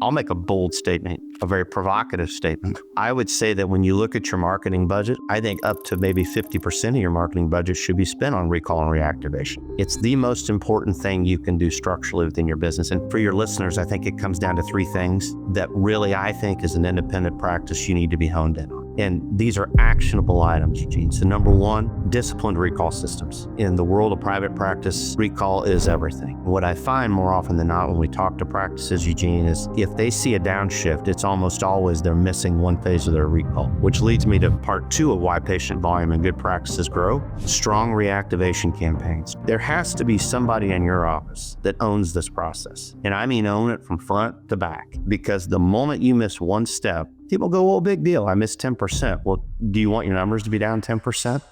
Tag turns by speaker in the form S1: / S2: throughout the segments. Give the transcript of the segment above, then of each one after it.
S1: I'll make a bold statement, a very provocative statement. I would say that when you look at your marketing budget, I think up to maybe 50% of your marketing budget should be spent on recall and reactivation. It's the most important thing you can do structurally within your business. And for your listeners, I think it comes down to three things that really, I think, as an independent practice, you need to be honed in on. And these are actionable items, Eugene. So number one, disciplined recall systems. In the world of private practice, recall is everything. What I find more often than not when we talk to practices, Eugene, is if they see a downshift, it's almost always they're missing one phase of their recall, which leads me to part two of why patient volume and good practices grow: strong reactivation campaigns. There has to be somebody in your office that owns this process. And I mean own it from front to back, because the moment you miss one step, people go, well, big deal, I missed 10%. Well, do you want your numbers to be down 10%?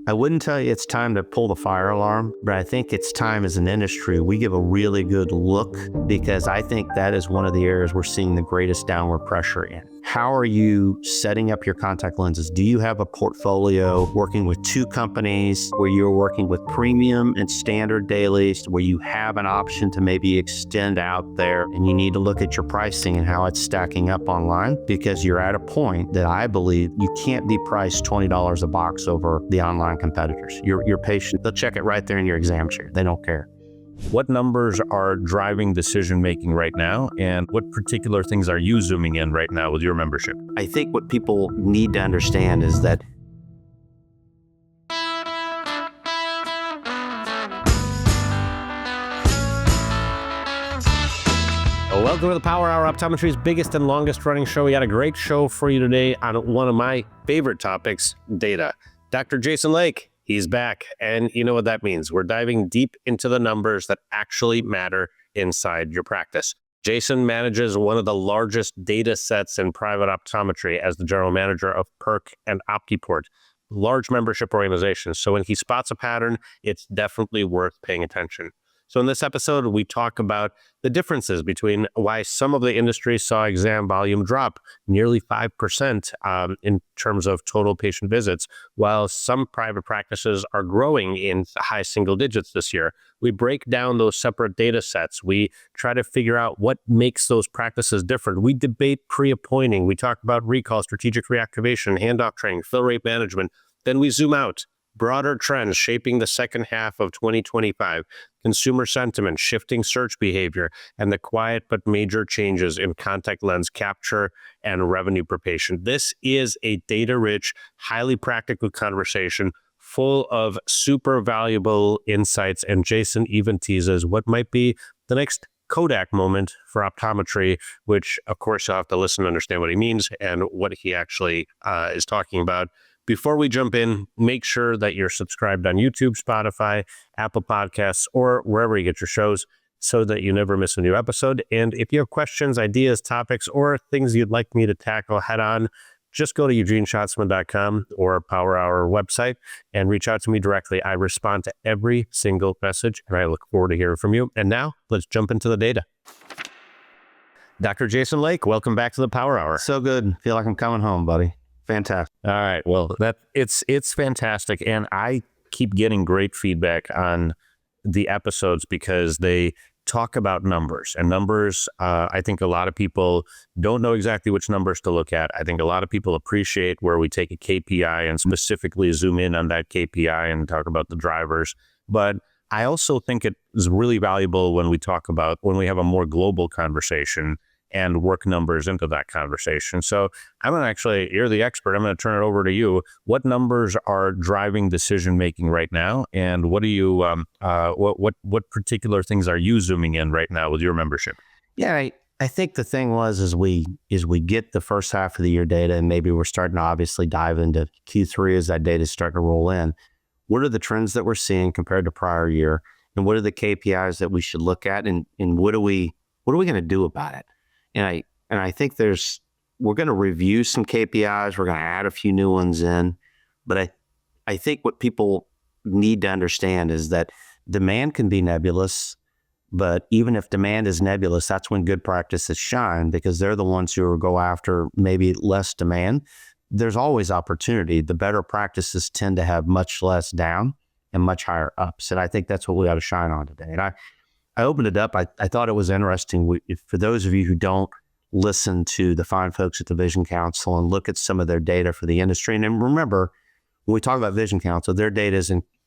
S1: I wouldn't tell you it's time to pull the fire alarm, but I think it's time as an industry we give a really good look, because I think that is one of the areas we're seeing the greatest downward pressure in. How are you setting up your contact lenses? Do you have a portfolio working with two companies where you're working with premium and standard dailies, where you have an option to maybe extend out there, and you need to look at your pricing and how it's stacking up online? Because you're at a point that I believe you can't be priced $20 a box over the online competitors. Your patient, they'll check it right there in your exam chair. They don't care.
S2: What numbers are driving decision-making right now, and what particular things are you zooming in right now with your membership?
S1: I think what people need to understand is that
S2: welcome to the Power Hour, Optometry's biggest and longest running show. We got a great show for you today on one of my favorite topics, data. Dr. Jason Lake, he's back, and you know what that means. We're diving deep into the numbers that actually matter inside your practice. Jason manages one of the largest data sets in private optometry as the general manager of Perk and Opti-Port, large membership organizations. So when he spots a pattern, it's definitely worth paying attention. So in this episode, we talk about the differences between why some of the industry saw exam volume drop nearly 5% in terms of total patient visits, while some private practices are growing in high single digits this year. We break down those separate data sets. We try to figure out what makes those practices different. We debate pre-appointing. We talk about recall, strategic reactivation, handoff training, fill rate management. Then we zoom out. Broader trends shaping the second half of 2025, consumer sentiment, shifting search behavior, and the quiet but major changes in contact lens capture and revenue per patient. This is a data-rich, highly practical conversation full of super valuable insights, and Jason even teases what might be the next Kodak moment for optometry, which of course you'll have to listen to understand what he means and what he actually is talking about. Before we jump in, make sure that you're subscribed on YouTube, Spotify, Apple Podcasts, or wherever you get your shows so that you never miss a new episode. And if you have questions, ideas, topics, or things you'd like me to tackle head on, just go to eugeneshatsman.com or Power Hour website and reach out to me directly. I respond to every single message, and I look forward to hearing from you. And now, let's jump into the data. Dr. Jason Lake, welcome back to the Power Hour.
S1: So good. Feel like I'm coming home, buddy. Fantastic.
S2: All right. Well, it's fantastic. And I keep getting great feedback on the episodes because they talk about numbers. And numbers, I think a lot of people don't know exactly which numbers to look at. I think a lot of people appreciate where we take a KPI and specifically zoom in on that KPI and talk about the drivers. But I also think it is really valuable when we have a more global conversation and work numbers into that conversation. So you're the expert. I'm going to turn it over to you. What numbers are driving decision-making right now? And what do you, what particular things are you zooming in right now with your membership?
S1: Yeah, I think the thing is we get the first half of the year data, and maybe we're starting to obviously dive into Q3 as that data is starting to roll in. What are the trends that we're seeing compared to prior year? And what are the KPIs that we should look at? And what are we going to do about it? And I think we're going to review some KPIs. We're going to add a few new ones in. But I think what people need to understand is that demand can be nebulous. But even if demand is nebulous, that's when good practices shine, because they're the ones who will go after maybe less demand. There's always opportunity. The better practices tend to have much less down and much higher ups. And I think that's what we ought to shine on today. And I opened it up. I thought it was interesting. For those of you who don't listen to the fine folks at the Vision Council and look at some of their data for the industry, and then remember, when we talk about Vision Council, their data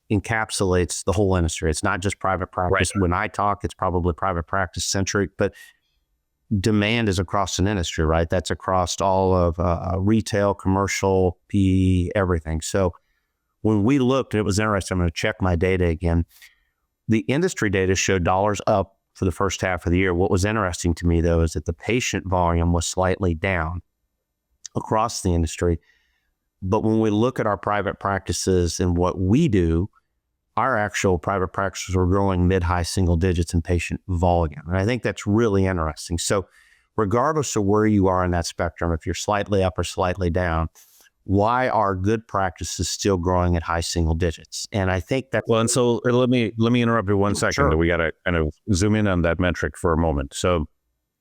S1: encapsulates the whole industry. It's not just private practice. Right. When I talk, it's probably private practice centric, but demand is across an industry, right? That's across all of retail, commercial, PE, everything. So when we looked, it was interesting. I'm going to check my data again. The industry data showed dollars up for the first half of the year. What was interesting to me, though, is that the patient volume was slightly down across the industry. But when we look at our private practices and what we do, our actual private practices were growing mid-high single digits in patient volume. And I think that's really interesting. So regardless of where you are in that spectrum, if you're slightly up or slightly down, why are good practices still growing at high single digits? And I think that's...
S2: Well, and so let me interrupt you one second.
S1: Sure.
S2: We got to kind of zoom in on that metric for a moment. So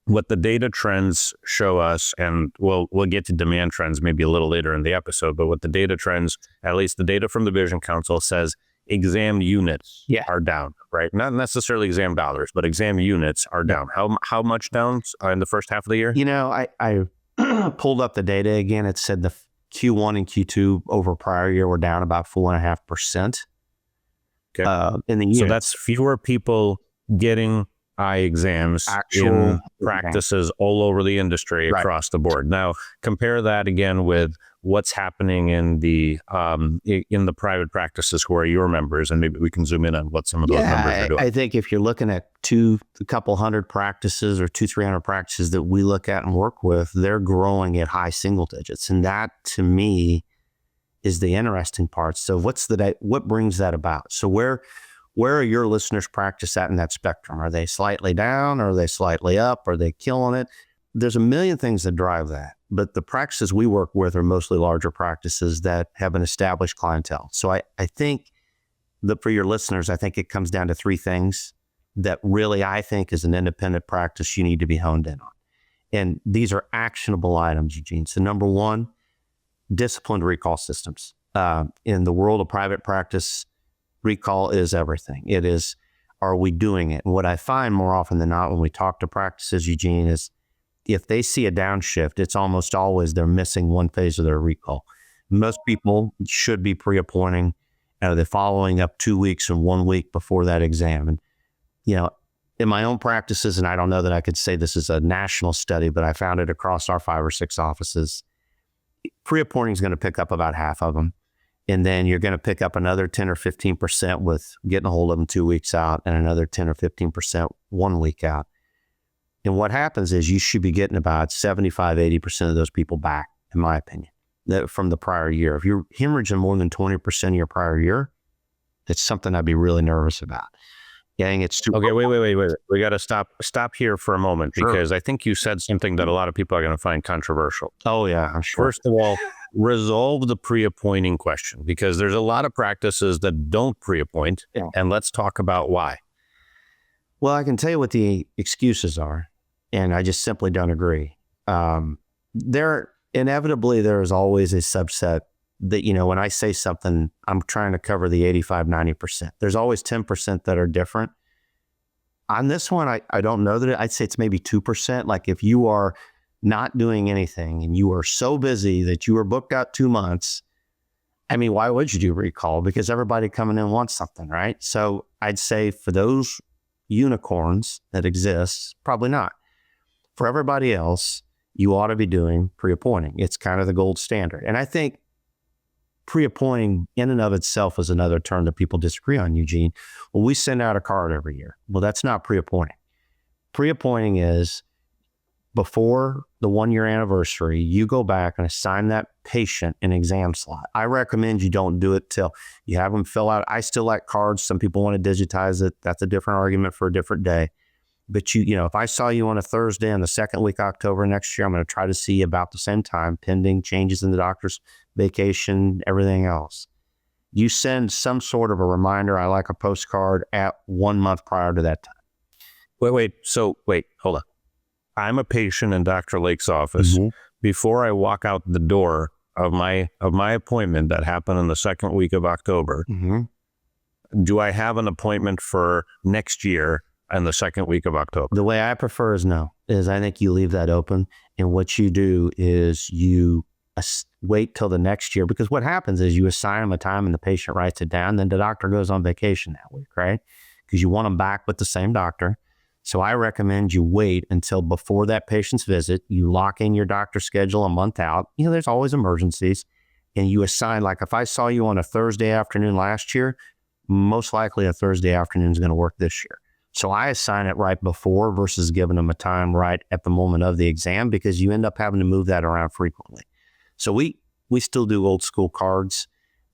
S2: what the data trends show us, and we'll get to demand trends maybe a little later in the episode, but what the data trends, at least the data from the Vision Council, says exam units are down, right? Not necessarily exam dollars, but exam units are down. How much down in the first half of the year?
S1: You know, I pulled up the data again. It said the Q1 and Q2 over prior year were down about 4.5%.
S2: Okay.
S1: In the year.
S2: So that's fewer people getting eye exams, actual practices all over the industry across the board. Now, compare that again with what's happening in the private practices who are your members, and maybe we can zoom in on what some of those numbers are doing.
S1: I think if you're looking at a couple hundred practices or 200-300 practices that we look at and work with, they're growing at high single digits. And that, to me, is the interesting part. So what brings that about? So where are your listeners' practice at in that spectrum? Are they slightly down? Are they slightly up? Are they killing it? There's a million things that drive that. But the practices we work with are mostly larger practices that have an established clientele. So I think that for your listeners, I think it comes down to three things that really I think as an independent practice you need to be honed in on. And these are actionable items, Eugene. So number one, disciplined recall systems. In the world of private practice, recall is everything. It is, are we doing it? And what I find more often than not when we talk to practices, Eugene, is if they see a downshift, it's almost always they're missing one phase of their recall. Most people should be pre-appointing. They're following up 2 weeks and 1 week before that exam. And, you know, in my own practices, and I don't know that I could say this is a national study, but I found it across our 5 or 6 offices, pre-appointing is going to pick up about half of them. And then you're going to pick up another 10 or 15% with getting a hold of them 2 weeks out and another 10 or 15% 1 week out. And what happens is you should be getting about 75, 80% of those people back, in my opinion, from the prior year. If you're hemorrhaging more than 20% of your prior year, it's something I'd be really nervous about. Getting it super.
S2: Okay, wait. We got to stop here for a moment because I think you said something that a lot of people are going to find controversial.
S1: Oh, yeah, I'm sure.
S2: First of all, resolve the pre-appointing question because there's a lot of practices that don't pre-appoint, and let's talk about why.
S1: Well, I can tell you what the excuses are, and I just simply don't agree. Inevitably, there is always a subset that, you know, when I say something, I'm trying to cover the 85, 90%. There's always 10% that are different. On this one, I don't know that I'd say it's maybe 2%. Like if you are not doing anything and you are so busy that you are booked out 2 months, I mean, why would you do recall? Because everybody coming in wants something, right? So I'd say for those unicorns that exist, probably not. For everybody else, you ought to be doing pre-appointing. It's kind of the gold standard. And I think pre-appointing in and of itself is another term that people disagree on, Eugene. Well, we send out a card every year. Well, that's not pre-appointing. Pre-appointing is before the 1-year anniversary, you go back and assign that patient an exam slot. I recommend you don't do it till you have them fill out. I still like cards. Some people want to digitize it. That's a different argument for a different day. But you know, if I saw you on a Thursday in the second week of October next year, I'm going to try to see you about the same time, pending changes in the doctor's vacation, everything else. You send some sort of a reminder. I like a postcard at 1 month prior to that time.
S2: Wait. Hold on. I'm a patient in Dr. Lake's office. Mm-hmm. Before I walk out the door of my appointment that happened in the second week of October, mm-hmm. do I have an appointment for next year in the second week of October?
S1: The way I prefer is no, is I think you leave that open. And what you do is you wait till the next year, because what happens is you assign them a time and the patient writes it down. Then the doctor goes on vacation that week, right? Because you want them back with the same doctor. So I recommend you wait until before that patient's visit. You lock in your doctor's schedule a month out. There's always emergencies. And you assign, like if I saw you on a Thursday afternoon last year, most likely a Thursday afternoon is going to work this year. So I assign it right before versus giving them a time right at the moment of the exam, because you end up having to move that around frequently. So we still do old school cards.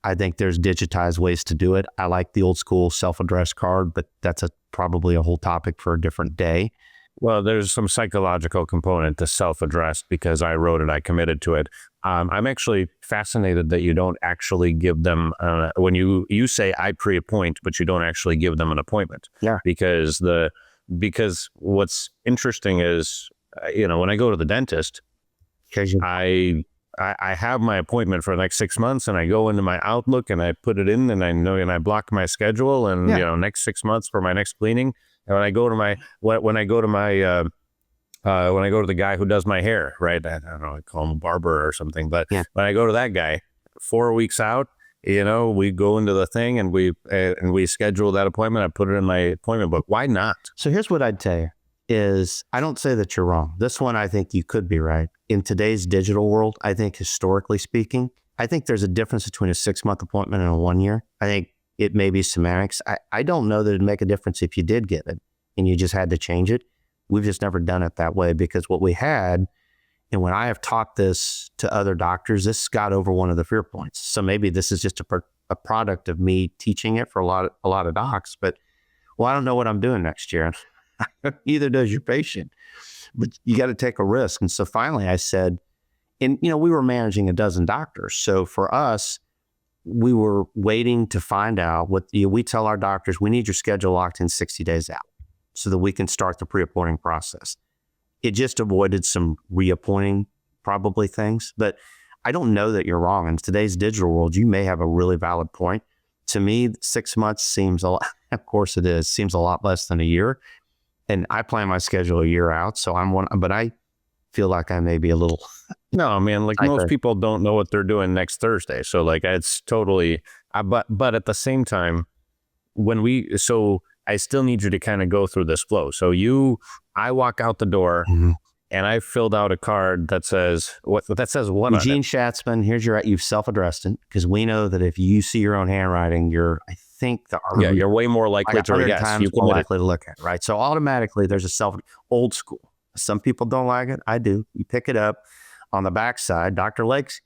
S1: I think there's digitized ways to do it. I like the old school self-addressed card, but that's probably a whole topic for a different day.
S2: Well, there's some psychological component to self-addressed because I wrote it, I committed to it. I'm actually fascinated that you don't actually give them, when you say I pre-appoint, but you don't actually give them an appointment.
S1: Yeah.
S2: Because what's interesting is, when I go to the dentist, I have my appointment for the next 6 months, and I go into my Outlook and I put it in, and I block my schedule, and next 6 months for my next cleaning. And when I go to the guy who does my hair, right? I don't know, I call him a barber or something, but when I go to that guy 4 weeks out, we go into the thing and we schedule that appointment. I put it in my appointment book. Why not?
S1: So here's what I'd tell you is, I don't say that you're wrong. This one, I think you could be right. In today's digital world, I think historically speaking, I think there's a difference between a 6-month appointment and a 1 year. I think it may be semantics. I don't know that it'd make a difference if you did get it and you just had to change it. We've just never done it that way, because what we had, and when I have taught this to other doctors, this got over one of the fear points. So maybe this is just a product of me teaching it for a lot of docs, but, well, I don't know what I'm doing next year. Either does your patient, but you got to take a risk. And so finally I said, and we were managing a dozen doctors. So for us, we were waiting to find out what we tell our doctors, we need your schedule locked in 60 days out so that we can start the pre-appointing process. It just avoided some reappointing probably things, but I don't know that you're wrong. In today's digital world, you may have a really valid point. To me, 6 months seems a lot, of course it is, seems a lot less than a year. And I plan my schedule a year out. So but I feel like I may be a little.
S2: No, man, like most people don't know what they're doing next Thursday. So like it's totally, but at the same time, I still need you to kind of go through this flow. So I walk out the door and I filled out a card that says what
S1: Eugene Shatsman, you've self-addressed it, because we know that if you see your own handwriting, you're way more likely to guess. You're more likely to look at it, right? So automatically there's old school. Some people don't like it. I do. You pick it up on the backside. Dr. Lake's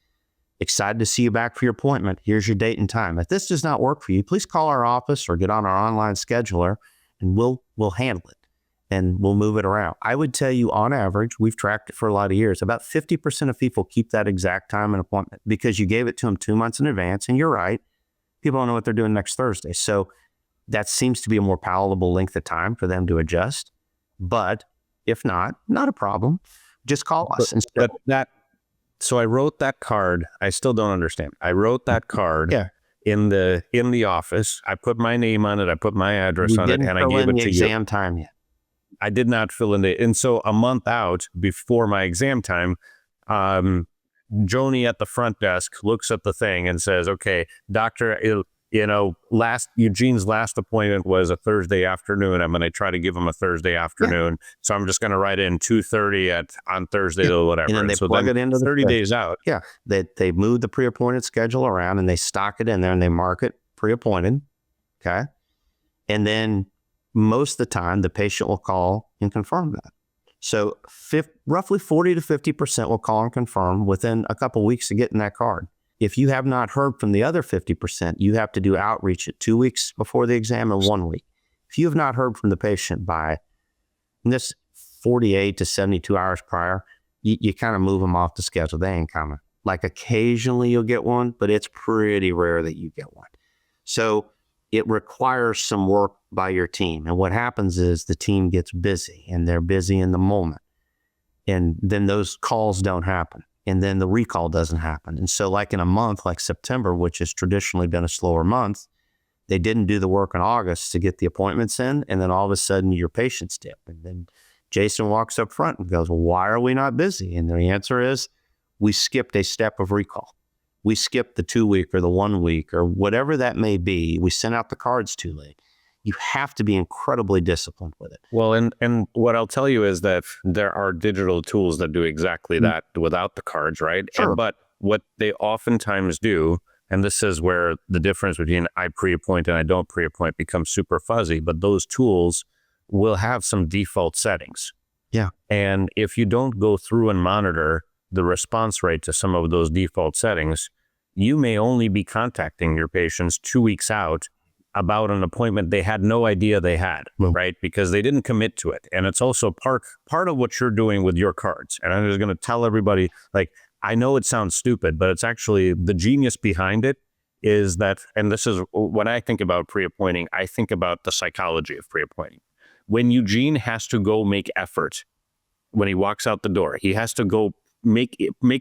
S1: excited to see you back for your appointment. Here's your date and time. If this does not work for you, please call our office or get on our online scheduler, and we'll handle it and we'll move it around. I would tell you, on average, we've tracked it for a lot of years, about 50% of people keep that exact time and appointment because you gave it to them 2 months in advance. And you're right, people don't know what they're doing next Thursday. So that seems to be a more palatable length of time for them to adjust. But if not a problem. Just call us.
S2: So I wrote that card. I still don't understand. I wrote that card in the office. I put my name on it. I put my address on it, and I gave it to you.
S1: Exam time yet.
S2: I did not fill in and so a month out before my exam time, Joni at the front desk looks at the thing and says, "Okay, doctor, Eugene's last appointment was a Thursday afternoon. I'm going to try to give him a Thursday afternoon. So I'm just going to write in 2:30 on Thursday or whatever."
S1: And then they plug it into
S2: 30 days out.
S1: Yeah. They move the pre-appointed schedule around and they stock it in there and they mark it pre-appointed. Okay. And then most of the time the patient will call and confirm that. So roughly 40 to 50% will call and confirm within a couple of weeks of getting that card. If you have not heard from the other 50%, you have to do outreach at 2 weeks before the exam and 1 week. If you have not heard from the patient by this 48 to 72 hours prior, you kind of move them off the schedule. They ain't coming. Like occasionally you'll get one, but it's pretty rare that you get one. So it requires some work by your team. And what happens is the team gets busy and they're busy in the moment. And then those calls don't happen. And then the recall doesn't happen. And so like in a month like September, which has traditionally been a slower month, They didn't do the work in August to get the appointments in, and then all of a sudden your patients dip. And then Jason walks up front and goes, well, why are we not busy? And the answer is, we skipped a step of recall. We skipped the 2 week or the 1 week or whatever that may be. We sent out the cards too late. You have to be incredibly disciplined with it.
S2: Well, and what I'll tell you is that there are digital tools that do exactly that without the cards, right?
S1: Sure.
S2: But what they oftentimes do, and this is where the difference between I pre-appoint and I don't pre-appoint becomes super fuzzy, but those tools will have some default settings.
S1: Yeah.
S2: And if you don't go through and monitor the response rate to some of those default settings, you may only be contacting your patients 2 weeks out about an appointment they had no idea they had, right? Because they didn't commit to it. And it's also part of what you're doing with your cards. And I'm just going to tell everybody, like, I know it sounds stupid, but it's actually the genius behind it is that, and this is when I think about pre-appointing, I think about the psychology of pre-appointing. When Eugene has to go make effort, when he walks out the door, he has to go make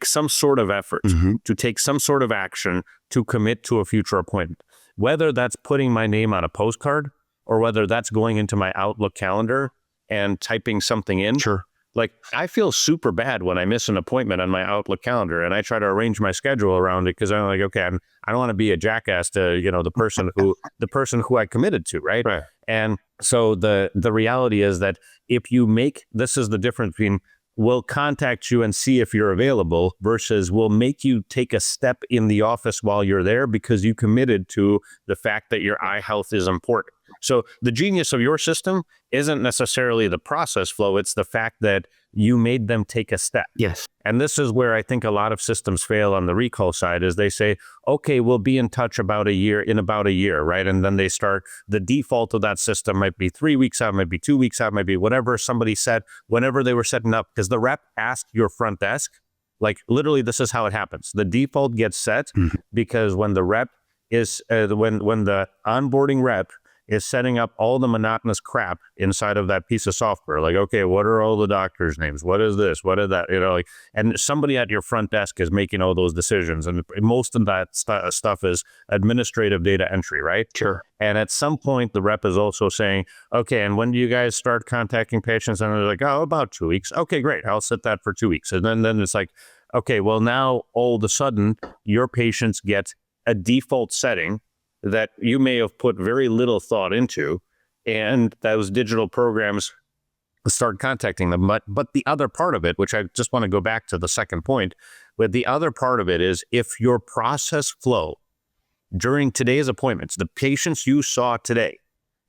S2: some sort of effort to take some sort of action to commit to a future appointment. Whether that's putting my name on a postcard or whether that's going into my Outlook calendar and typing something in.
S1: Sure.
S2: Like, I feel super bad when I miss an appointment on my Outlook calendar and I try to arrange my schedule around it because I'm like, okay, I don't want to be a jackass to, the person who I committed to, right?
S1: Right.
S2: And so the reality is that if you this is the difference between we'll contact you and see if you're available versus we'll make you take a step in the office while you're there because you committed to the fact that your eye health is important. So the genius of your system isn't necessarily the process flow. It's the fact that you made them take a step.
S1: Yes.
S2: And this is where I think a lot of systems fail on the recall side is they say, okay, we'll be in touch in about a year, right? And then they start, the default of that system might be 3 weeks out, might be 2 weeks out, might be whatever somebody said, whenever they were setting up, because the rep asked your front desk, like literally this is how it happens. The default gets set because when the rep is, when the onboarding rep is setting up all the monotonous crap inside of that piece of software. Like, okay, what are all the doctors' names? What is this? What is that? And somebody at your front desk is making all those decisions. And most of that stuff is administrative data entry, right?
S1: Sure.
S2: And at some point, the rep is also saying, okay, and when do you guys start contacting patients? And they're like, oh, about 2 weeks. Okay, great. I'll set that for 2 weeks. And then it's like, okay, well, now all of a sudden, your patients get a default setting that you may have put very little thought into, and those digital programs start contacting them. But the other part of it, which I just want to go back to the second point, but the other part of it is if your process flow during today's appointments, the patients you saw today,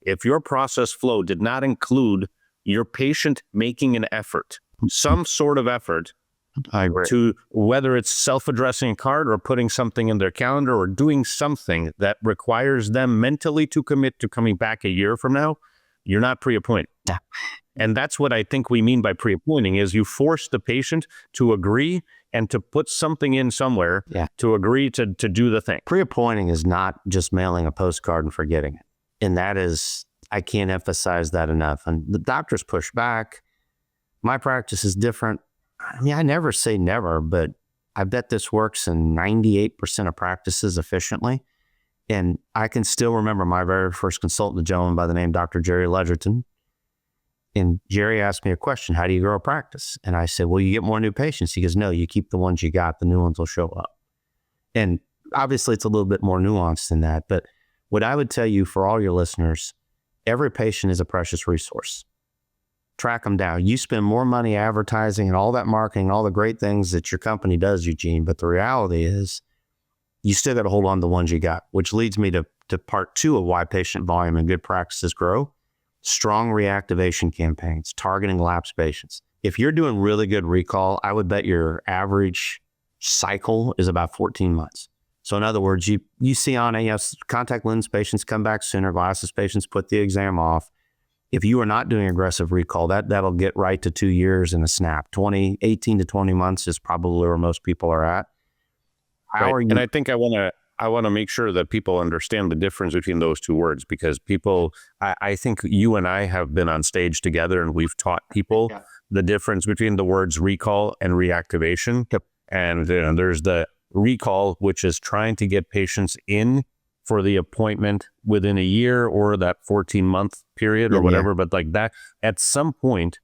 S2: if your process flow did not include your patient making an effort, some sort of effort,
S1: I agree.
S2: To whether it's self-addressing a card or putting something in their calendar or doing something that requires them mentally to commit to coming back a year from now, you're not pre-appointed.
S1: Yeah.
S2: And that's what I think we mean by pre-appointing is you force the patient to agree and to put something in somewhere to agree to do the thing.
S1: Pre-appointing is not just mailing a postcard and forgetting it. And that is, I can't emphasize that enough. And the doctors push back. My practice is different. I mean, I never say never, but I bet this works in 98% of practices efficiently. And I can still remember my very first consultant, a gentleman by the name Dr. Jerry Ledgerton. And Jerry asked me a question, how do you grow a practice? And I said, well, you get more new patients. He goes, no, you keep the ones you got, the new ones will show up. And obviously it's a little bit more nuanced than that. But what I would tell you for all your listeners, every patient is a precious resource. Track them down. You spend more money advertising and all that marketing, all the great things that your company does, Eugene. But the reality is you still got to hold on to the ones you got, which leads me to part two of why patient volume and good practices grow. Strong reactivation campaigns, targeting lapsed patients. If you're doing really good recall, I would bet your average cycle is about 14 months. So in other words, you see on contact lens patients come back sooner, glasses patients put the exam off. If you are not doing aggressive recall, that'll get right to 2 years in a snap. 18 to 20 months is probably where most people are at.
S2: How are you? And I think I want to make sure that people understand the difference between those two words because I think you and I have been on stage together and we've taught people the difference between the words recall and reactivation.
S1: Yep.
S2: And there's the recall, which is trying to get patients in for the appointment within a year or that 14-month period or whatever. But like that, at some point,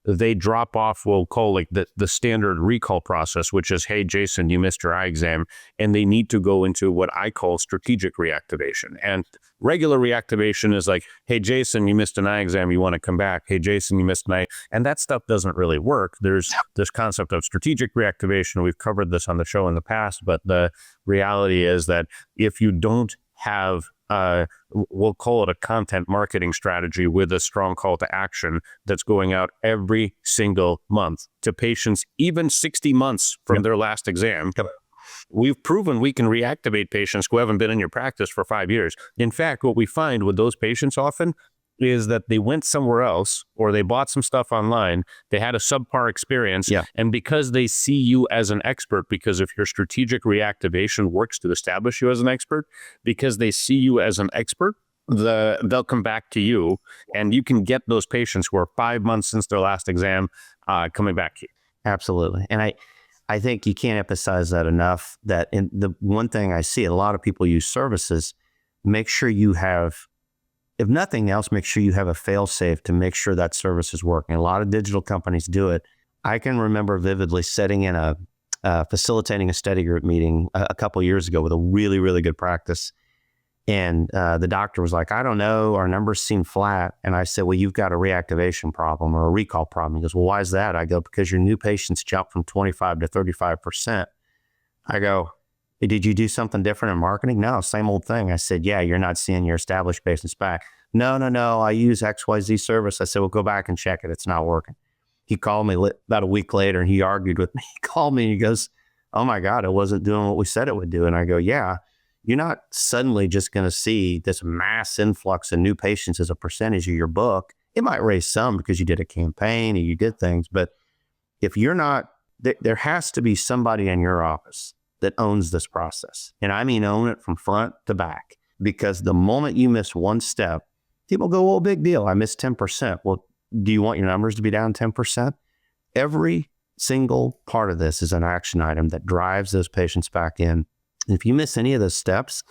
S2: they drop off, we'll call like the standard recall process, which is, hey, Jason, you missed your eye exam. And they need to go into what I call strategic reactivation. And regular reactivation is like, hey, Jason, you missed an eye exam. You want to come back. Hey, Jason, you missed an eye. And that stuff doesn't really work. There's this concept of strategic reactivation. We've covered this on the show in the past, but the reality is that if you don't have we'll call it a content marketing strategy with a strong call to action that's going out every single month to patients, even 60 months from their last exam. We've proven we can reactivate patients who haven't been in your practice for 5 years. In fact, what we find with those patients often is that they went somewhere else or they bought some stuff online, they had a subpar experience, and because they see you as an expert, because if your strategic reactivation works to establish you as an expert, because they see you as an expert, they'll come back to you, and you can get those patients who are 5 months since their last exam coming back to you.
S1: Absolutely. And I think you can't emphasize that enough, that in the one thing I see, a lot of people use services, make sure you have, if nothing else, make sure you have a fail-safe to make sure that service is working. A lot of digital companies do it. I can remember vividly sitting in facilitating a study group meeting a couple years ago with a really, really good practice. And the doctor was like, I don't know, our numbers seem flat. And I said, well, you've got a reactivation problem or a recall problem. He goes, well, why is that? I go, because your new patients jumped from 25 to 35%. I go, did you do something different in marketing? No, same old thing. I said, yeah, you're not seeing your established patients back. No, I use XYZ service. I said, well, go back and check it. It's not working. He called me about a week later and he argued with me. He called me and he goes, oh my God, it wasn't doing what we said it would do. And I go, yeah, you're not suddenly just going to see this mass influx of new patients as a percentage of your book. It might raise some because you did a campaign or you did things. But if you're not, there has to be somebody in your office that owns this process. And I mean own it from front to back, because the moment you miss one step, people go, well, big deal, I missed 10%. Well, do you want your numbers to be down 10%? Every single part of this is an action item that drives those patients back in. And if you miss any of those steps,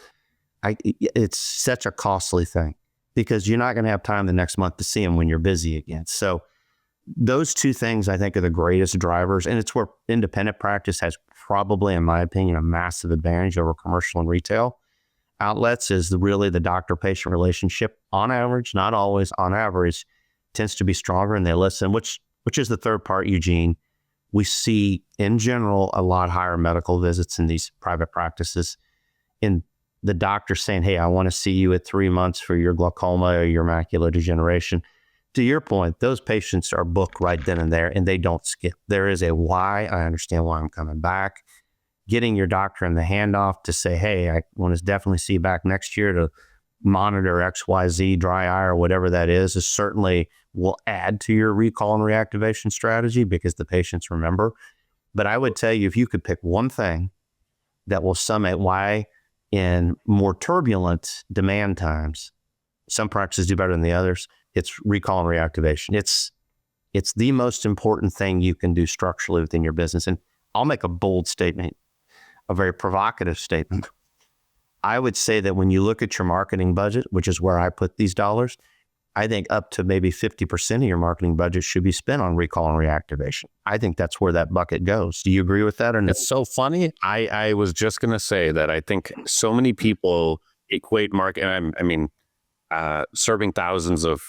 S1: it's such a costly thing, because you're not going to have time the next month to see them when you're busy again. So those two things, I think, are the greatest drivers. And it's where independent practice has probably, in my opinion, a massive advantage over commercial and retail outlets, is really the doctor-patient relationship. On average, not always, on average, tends to be stronger, and they listen, which is the third part, Eugene. We see, in general, a lot higher medical visits in these private practices. In the doctor saying, hey, I want to see you at 3 months for your glaucoma or your macular degeneration. To your point, those patients are booked right then and there, and they don't skip. There is a why. I understand why I'm coming back. Getting your doctor in the handoff to say, hey, I want to definitely see you back next year to monitor XYZ, dry eye, or whatever that is certainly will add to your recall and reactivation strategy, because the patients remember. But I would tell you, if you could pick one thing that will sum it why in more turbulent demand times, some practices do better than the others, it's recall and reactivation. It's the most important thing you can do structurally within your business. And I'll make a bold statement, a very provocative statement. I would say that when you look at your marketing budget, which is where I put these dollars, I think up to maybe 50% of your marketing budget should be spent on recall and reactivation. I think that's where that bucket goes. Do you agree with that or no?
S2: It's so funny. I was just going to say that I think so many people equate marketing. Serving thousands of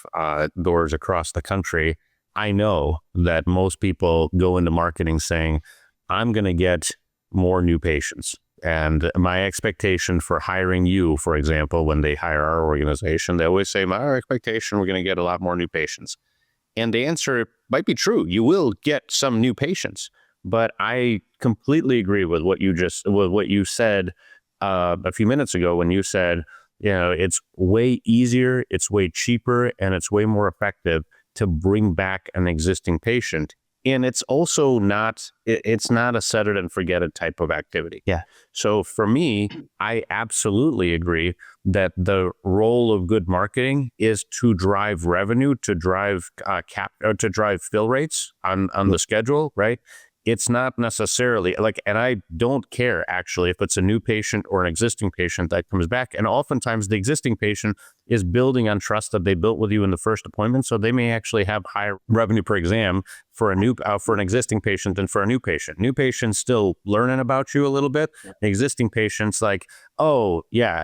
S2: doors across the country, I know that most people go into marketing saying, I'm going to get more new patients. And my expectation for hiring you, for example, when they hire our organization, they always say, my expectation, we're going to get a lot more new patients. And the answer might be true. You will get some new patients. But I completely agree with what you said a few minutes ago when you said, it's way easier, it's way cheaper, and it's way more effective to bring back an existing patient. And it's also it's not a set it and forget it type of activity.
S1: Yeah.
S2: So for me, I absolutely agree that the role of good marketing is to drive revenue, to drive to drive fill rates on the schedule, right? it's not necessarily like, and I don't care actually if it's a new patient or an existing patient that comes back. And oftentimes the existing patient is building on trust that they built with you in the first appointment. So they may actually have higher revenue per exam for an existing patient than for a new patient. New patients still learning about you a little bit. The existing patients like, oh yeah,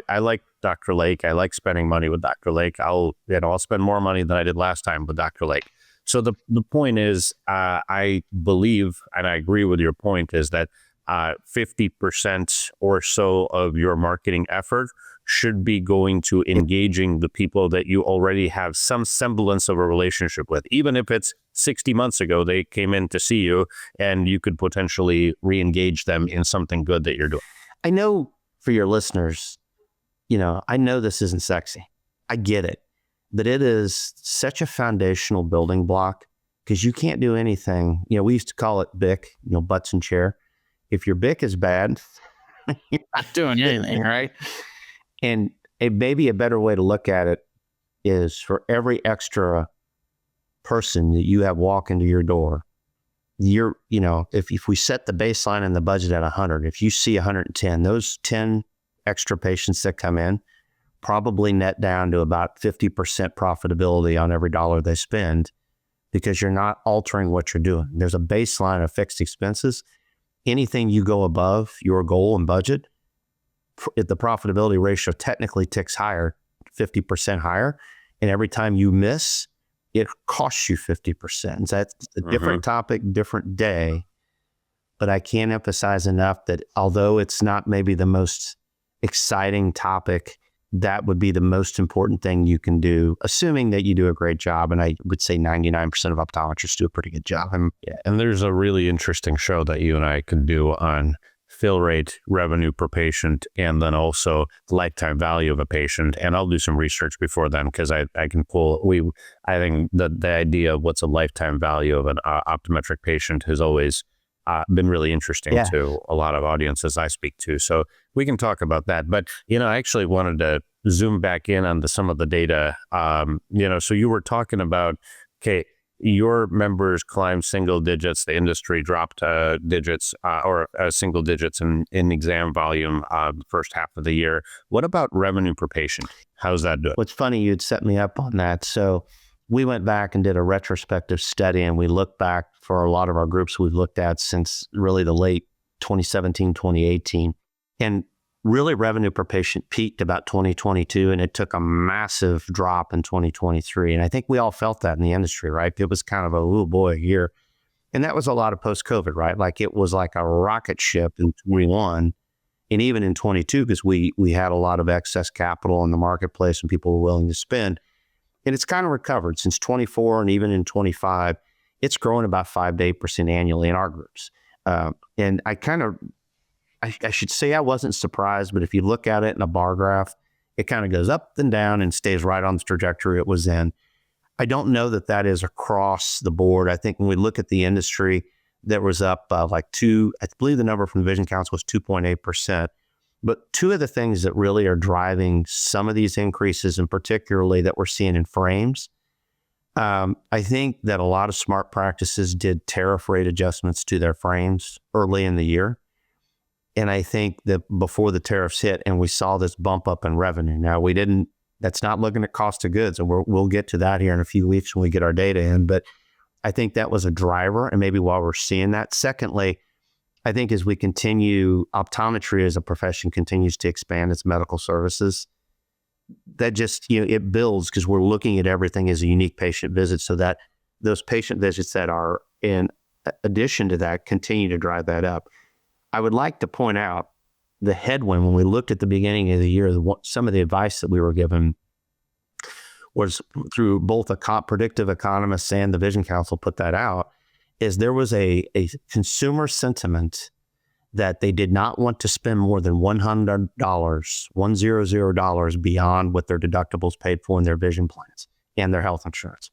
S2: I like Dr. Lake. I like spending money with Dr. Lake. I'll spend more money than I did last time with Dr. Lake. So the point is, I believe, and I agree with your point, is that 50% or so of your marketing effort should be going to engaging the people that you already have some semblance of a relationship with. Even if it's 60 months ago, they came in to see you and you could potentially re-engage them in something good that you're doing.
S1: I know for your listeners, I know this isn't sexy. I get it. But it is such a foundational building block because you can't do anything. We used to call it BIC, butts and chair. If your BIC is bad, you're not doing anything, right? And maybe a better way to look at it is for every extra person that you have walk into your door, if we set the baseline and the budget at 100, if you see 110, those 10 extra patients that come in probably net down to about 50% profitability on every dollar they spend because you're not altering what you're doing. There's a baseline of fixed expenses. Anything you go above your goal and budget, if the profitability ratio technically ticks higher, 50% higher, and every time you miss, it costs you 50%. And so that's a different topic, different day. But I can't emphasize enough that although it's not maybe the most exciting topic, that would be the most important thing you can do, assuming that you do a great job. And I would say 99% of optometrists do a pretty good job.
S2: And there's a really interesting show that you and I could do on fill rate, revenue per patient, and then also lifetime value of a patient. And I'll do some research before then because I can I think that the idea of what's a lifetime value of an optometric patient has always been really interesting to a lot of audiences I speak to. So we can talk about that. But, I actually wanted to zoom back in on some of the data. So you were talking about, okay, your members climbed single digits, the industry dropped digits or single digits in exam volume the first half of the year. What about revenue per patient? How's that doing?
S1: What's funny, you'd set me up on that. So we went back and did a retrospective study, and we looked back for a lot of our groups we've looked at since really the late 2017, 2018. And really revenue per patient peaked about 2022, and it took a massive drop in 2023. And I think we all felt that in the industry, right? It was kind of a, oh boy, year. And that was a lot of post-COVID, right? Like it was like a rocket ship in 21 and even in 22, because we had a lot of excess capital in the marketplace and people were willing to spend. And it's kind of recovered since 24 and even in 25, it's growing about 5 to 8% annually in our groups. And I should say I wasn't surprised, but if you look at it in a bar graph, it kind of goes up and down and stays right on the trajectory it was in. I don't know that is across the board. I think when we look at the industry, that was up I believe the number from the Vision Council was 2.8%. But two of the things that really are driving some of these increases, and particularly that we're seeing in frames, I think that a lot of smart practices did tariff rate adjustments to their frames early in the year. And I think that before the tariffs hit and we saw this bump up in revenue. Now that's not looking at cost of goods, and we'll get to that here in a few weeks when we get our data in. But I think that was a driver, and maybe while we're seeing that. Secondly, I think as we continue, optometry as a profession continues to expand its medical services, that just, it builds because we're looking at everything as a unique patient visit, so that those patient visits that are in addition to that continue to drive that up. I would like to point out the headwind when we looked at the beginning of the year, some of the advice that we were given was through both predictive economists and the Vision Council put that out, is there was a consumer sentiment that they did not want to spend more than $100, $100 beyond what their deductibles paid for in their vision plans and their health insurance.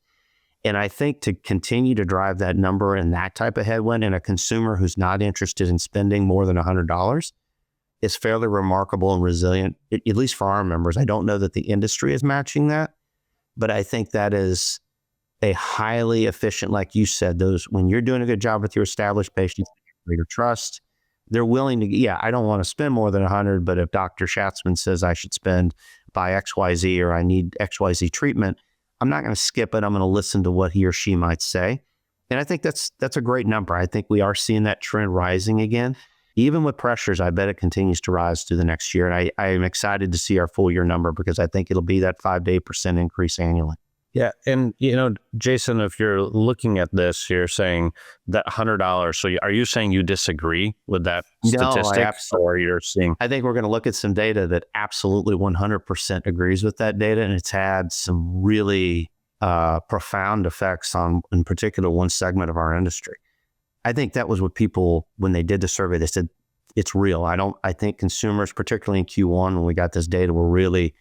S1: And I think to continue to drive that number and that type of headwind in a consumer who's not interested in spending more than $100 is fairly remarkable and resilient, at least for our members. I don't know that the industry is matching that, but I think that is a highly efficient, like you said, those when you're doing a good job with your established patients, greater trust, they're willing to, yeah, I don't want to spend more than 100, but if Dr. Shatsman says I should spend by XYZ or I need XYZ treatment, I'm not going to skip it. I'm going to listen to what he or she might say. And I think that's a great number. I think we are seeing that trend rising again. Even with pressures, I bet it continues to rise through the next year. And I am excited to see our full year number because I think it'll be that 5 to 8% increase annually.
S2: Yeah. And, Jason, if you're looking at this, you're saying that $100. So are you saying you disagree with that statistic? Or you're seeing?
S1: I think we're going to look at some data that absolutely 100% agrees with that data. And it's had some really profound effects on, in particular, one segment of our industry. I think that was what people, when they did the survey, they said, it's real. I think consumers, particularly in Q1, when we got this data, were really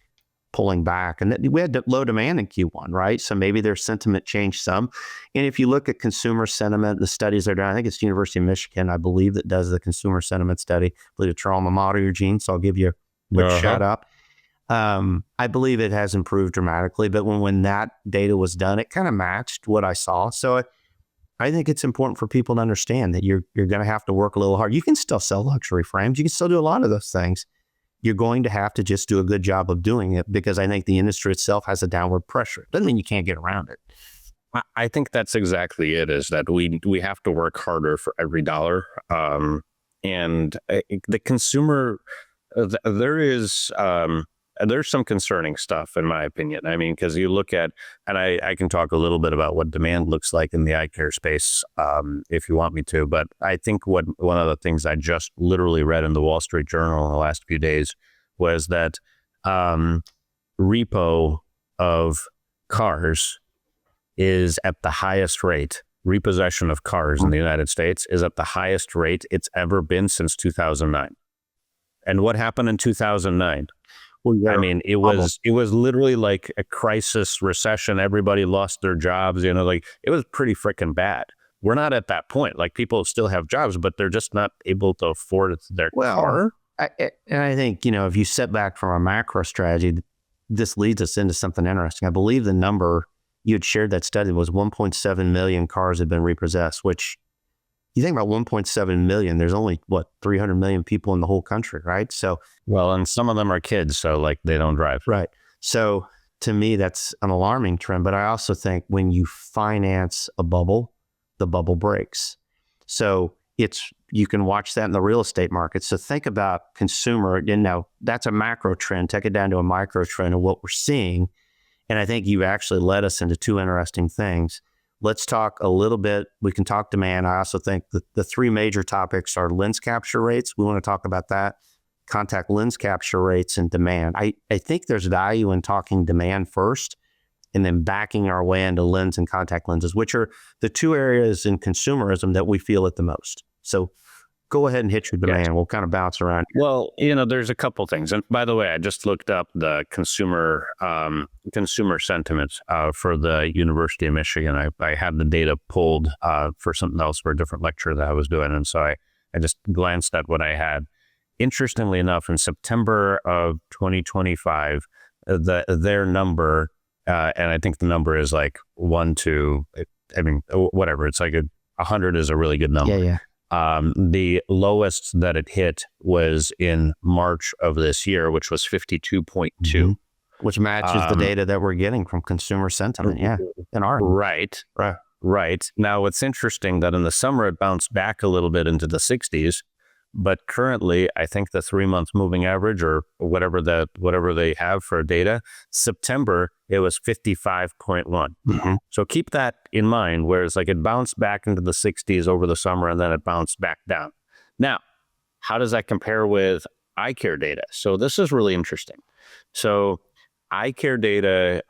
S1: pulling back. And we had low demand in Q1, right? So maybe their sentiment changed some. And if you look at consumer sentiment, the studies they're doing, I think it's University of Michigan, I believe, that does the consumer sentiment study. I believe it's your alma mater, Eugene, so I'll give you a quick shout out. I believe it has improved dramatically, but when that data was done, it kind of matched what I saw. So I think it's important for people to understand that you're going to have to work a little hard. You can still sell luxury frames. You can still do a lot of those things. You're going to have to just do a good job of doing it because I think the industry itself has a downward pressure. Doesn't mean you can't get around it.
S2: I think that's exactly it, is that we have to work harder for every dollar. And the consumer, there's some concerning stuff, in my opinion. I mean, because you look at, and I can talk a little bit about what demand looks like in the eye care space if you want me to. But I think one of the things I just literally read in the Wall Street Journal in the last few days was that repo of cars is at the highest rate. Repossession of cars in the United States is at the highest rate it's ever been since 2009. And what happened in 2009? I mean, it was literally like a crisis recession. Everybody lost their jobs. It was pretty freaking bad. We're not at that point. Like, people still have jobs, but they're just not able to afford their car.
S1: And I think, if you step back from our macro strategy, this leads us into something interesting. I believe the number you had shared that study was 1.7 million cars had been repossessed, which you think about 1.7 million, there's only 300 million people in the whole country, right? So,
S2: well, and some of them are kids, so they don't drive.
S1: Right. So to me, that's an alarming trend. But I also think when you finance a bubble, the bubble breaks. So you can watch that in the real estate market. So think about consumer, that's a macro trend. Take it down to a micro trend of what we're seeing. And I think you actually led us into two interesting things. Let's talk a little bit. We can talk demand. I also think the three major topics are lens capture rates. We want to talk about that. Contact lens capture rates and demand. I think there's value in talking demand first and then backing our way into lens and contact lenses, which are the two areas in consumerism that we feel it the most. So go ahead and hit your demand. We'll kind of bounce around here.
S2: Well, there's a couple things. And by the way, I just looked up the consumer sentiment for the University of Michigan. I had the data pulled for something else, for a different lecture that I was doing. And so I just glanced at what I had. Interestingly enough, in September of 2025, their number, and I think the number is like 1 to, whatever. It's like 100 is a really good number.
S1: Yeah.
S2: The lowest that it hit was in March of this year, which was 52.2.
S1: Which matches the data that we're getting from consumer sentiment. Yeah.
S2: Right. Now, what's interesting that in the summer, it bounced back a little bit into the 60s. But currently, I think the 3-month moving average, or whatever they have for data, September, it was 55.1. So keep that in mind, whereas it bounced back into the 60s over the summer and then it bounced back down. Now, how does that compare with eye care data? So this is really interesting. So eye care data,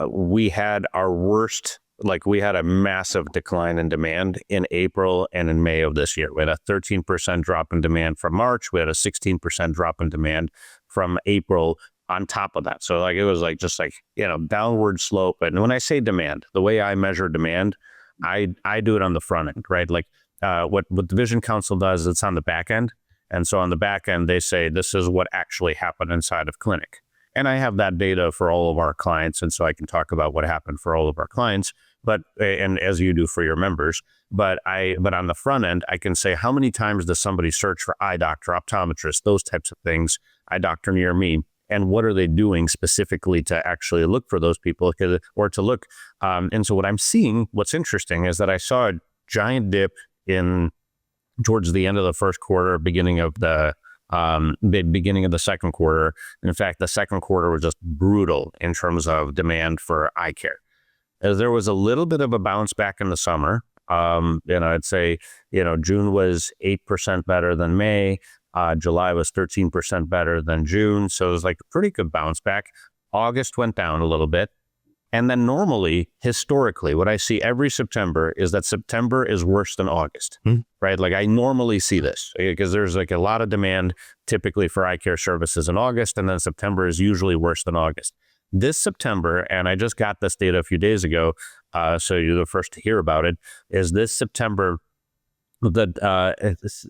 S2: we had our worst, we had a massive decline in demand in April and in May of this year. We had a 13% drop in demand from March. We had a 16% drop in demand from April on top of that. So it was downward slope. And when I say demand, the way I measure demand, I do it on the front end, right? What the Vision Council does, it's on the back end. And so on the back end, they say, this is what actually happened inside of clinic. And I have that data for all of our clients. And so I can talk about what happened for all of our clients. but and as you do for your members, but on the front end, I can say how many times does somebody search for eye doctor, optometrist, those types of things, eye doctor near me, and what are they doing specifically to actually look for those people or to look. And so what I'm seeing, what's interesting is that I saw a giant dip in towards the end of the first quarter, beginning of the second quarter. In fact, the second quarter was just brutal in terms of demand for eye care. As there was a little bit of a bounce back in the summer. I'd say, June was 8% better than May. July was 13% better than June. So it was like a pretty good bounce back. August went down a little bit. And then normally, historically, what I see every September is that September is worse than August, right? Like I normally see this because there's like a lot of demand typically for eye care services in August, and then September is usually worse than August. This September, and I just got this data a few days ago, so you're the first to hear about it, is this September,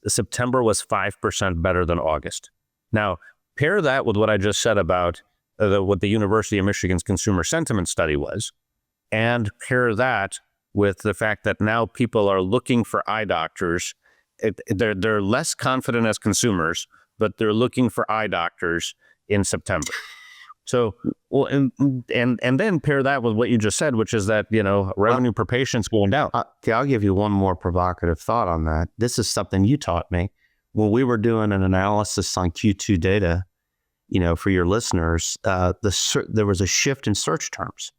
S2: September was 5% better than August. Now, pair that with what I just said about what the University of Michigan's consumer sentiment study was, and pair that with the fact that now people are looking for eye doctors. They're less confident as consumers, but they're looking for eye doctors in September. So, well, and then pair that with what you just said, which is that, revenue per patient's going down.
S1: Okay, I'll give you one more provocative thought on that. This is something you taught me when we were doing an analysis on Q2 data. For your listeners, there was a shift in search terms.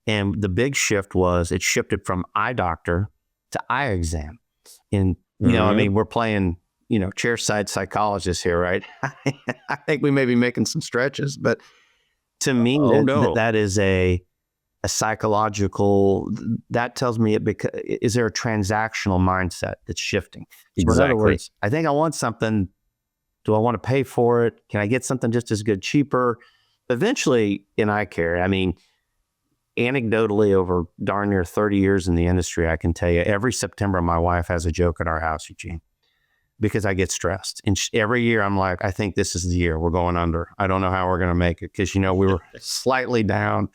S1: And the big shift was it shifted from eye doctor to eye exam. And, we're playing, chair-side psychologists here, right? I think we may be making some stretches, but to me, that is a psychological, that tells me is there a transactional mindset that's shifting?
S2: Exactly.
S1: So in other words, I think I want something. Do I want to pay for it? Can I get something just as good, cheaper? Eventually, in eye care, anecdotally, over darn near 30 years in the industry, I can tell you every September, my wife has a joke at our house, Eugene, because I get stressed. And every year, I'm like, I think this is the year we're going under. I don't know how we're going to make it because, we were slightly down.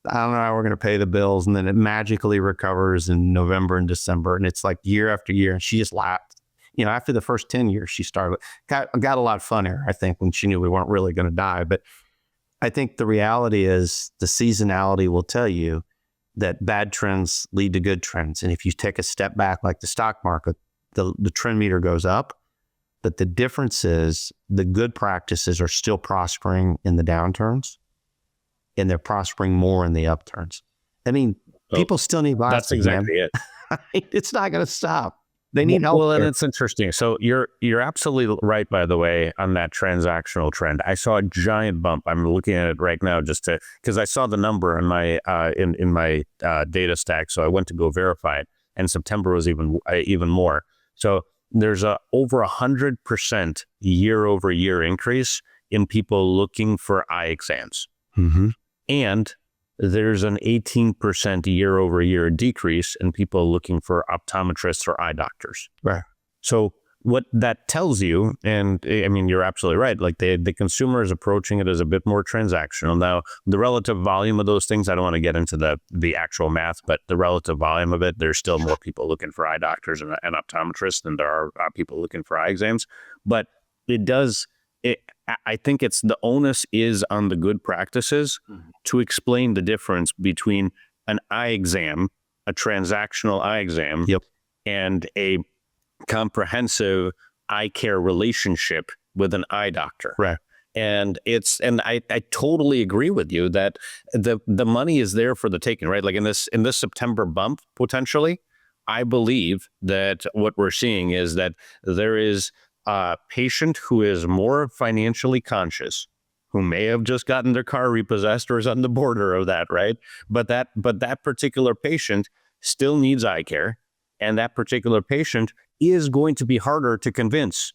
S1: I don't know how we're going to pay the bills. And then it magically recovers in November and December. And it's like year after year. And she just laughed. After the first 10 years, she got a lot funnier, I think, when she knew we weren't really going to die. But I think the reality is the seasonality will tell you that bad trends lead to good trends. And if you take a step back, like the stock market, the trend meter goes up. But the difference is the good practices are still prospering in the downturns, and they're prospering more in the upturns. People still need glasses.
S2: That's exactly it.
S1: It's not going to stop. They need help.
S2: Well, and it's interesting. So you're absolutely right, by the way, on that transactional trend. I saw a giant bump. I'm looking at it right now because I saw the number in my in my data stack. So I went to go verify it, and September was even more. So there's a over 100% year-over-year increase in people looking for eye exams, and there's an 18% year-over-year decrease in people looking for optometrists or eye doctors.
S1: Right.
S2: So what that tells you, and you're absolutely right, like the consumer is approaching it as a bit more transactional. Now, the relative volume of those things, I don't want to get into the actual math, but the relative volume of it, there's still more people looking for eye doctors and optometrists than there are people looking for eye exams. But I think the onus is on the good practices to explain the difference between an eye exam, a transactional eye exam, and a comprehensive eye care relationship with an eye doctor.
S1: Right.
S2: And I totally agree with you that the money is there for the taking, right? Like in this September bump, potentially, I believe that what we're seeing is that there is a patient who is more financially conscious, who may have just gotten their car repossessed or is on the border of that, right? But that particular patient still needs eye care, and that particular patient is going to be harder to convince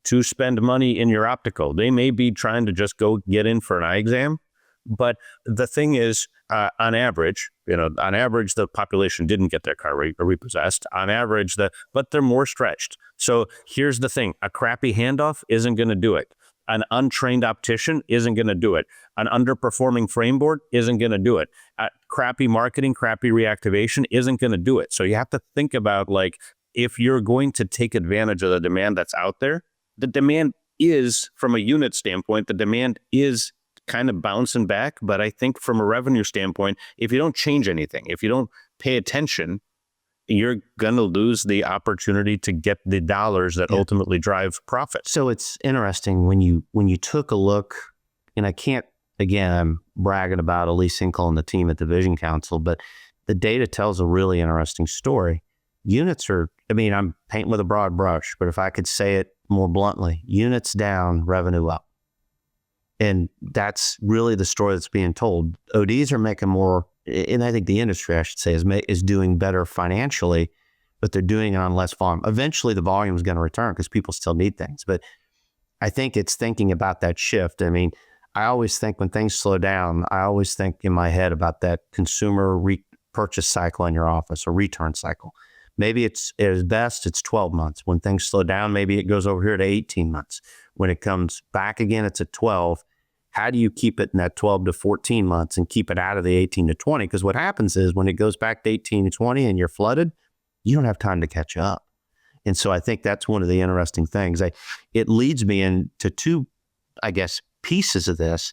S2: to spend money in your optical. They may be trying to just go get in for an eye exam, but the thing is, on average, the population didn't get their car repossessed. On average, but they're more stretched. So here's the thing: a crappy handoff isn't going to do it. An untrained optician isn't going to do it. An underperforming frame board isn't going to do it. Crappy marketing, crappy reactivation isn't going to do it. So you have to think about, like, if you're going to take advantage of the demand that's out there, the demand is, from a unit standpoint, the demand is kind of bouncing back. But I think from a revenue standpoint, if you don't change anything, if you don't pay attention, you're going to lose the opportunity to get the dollars that ultimately drive profit.
S1: So it's interesting when you took a look, and I can't, again, I'm bragging about Elise Hinkle and the team at the Vision Council, but the data tells a really interesting story. Units are, I mean, I'm painting with a broad brush, but if I could say it more bluntly, units down, revenue up. And that's really the story that's being told. ODs are making more, and I think the industry, I should say, is doing better financially, but they're doing it on less volume. Eventually, the volume is going to return because people still need things. But I think it's thinking about that shift. I mean, I always think when things slow down, I always think in my head about that consumer purchase cycle in your office or return cycle. Maybe it's at best, it's 12 months. When things slow down, maybe it goes over here to 18 months. When it comes back again, it's at 12. How do you keep it in that 12 to 14 months and keep it out of the 18 to 20? Because what happens is when it goes back to 18 to 20 and you're flooded, you don't have time to catch up. And so I think that's one of the interesting things. It leads me into two, I guess, pieces of this.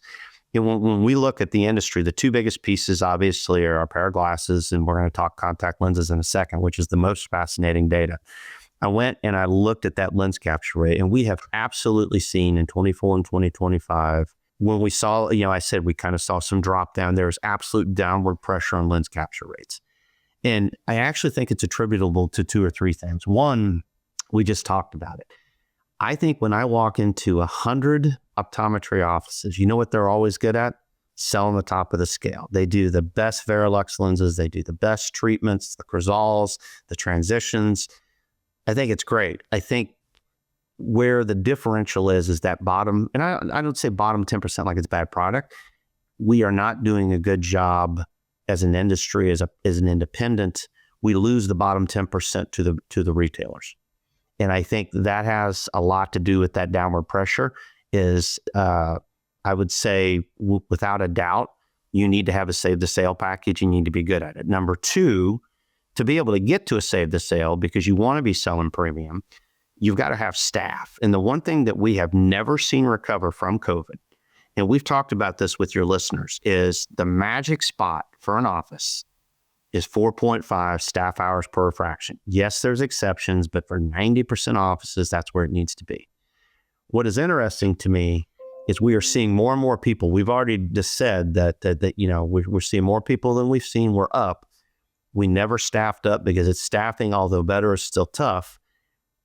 S1: And when we look at the industry, the two biggest pieces obviously are our pair of glasses, and we're going to talk contact lenses in a second, which is the most fascinating data. I went and I looked at that lens capture rate, and we have absolutely seen in 24 and 2025, when we saw, I said we kind of saw some drop down. There was absolute downward pressure on lens capture rates. And I actually think it's attributable to two or three things. One, we just talked about it. I think when I walk into 100 optometry offices, you know what they're always good at? Selling the top of the scale. They do the best Verilux lenses. They do the best treatments, the Crizals, the transitions. I think it's great. I think where the differential is that bottom, and I don't say bottom 10% like it's a bad product. We are not doing a good job as an industry, as an independent. We lose the bottom 10% to the retailers. And I think that has a lot to do with that downward pressure is, I would say, without a doubt, you need to have a save the sale package. You need to be good at it. Number two, to be able to get to a save the sale, because you want to be selling premium, you've got to have staff. And the one thing that we have never seen recover from COVID, and we've talked about this with your listeners, is the magic spot for an office is 4.5 staff hours per fraction. Yes, there's exceptions, but for 90% offices, that's where it needs to be. What is interesting to me is we are seeing more and more people. We've already just said that we're seeing more people than we've seen. We're up. We never staffed up because it's staffing, although better, is still tough.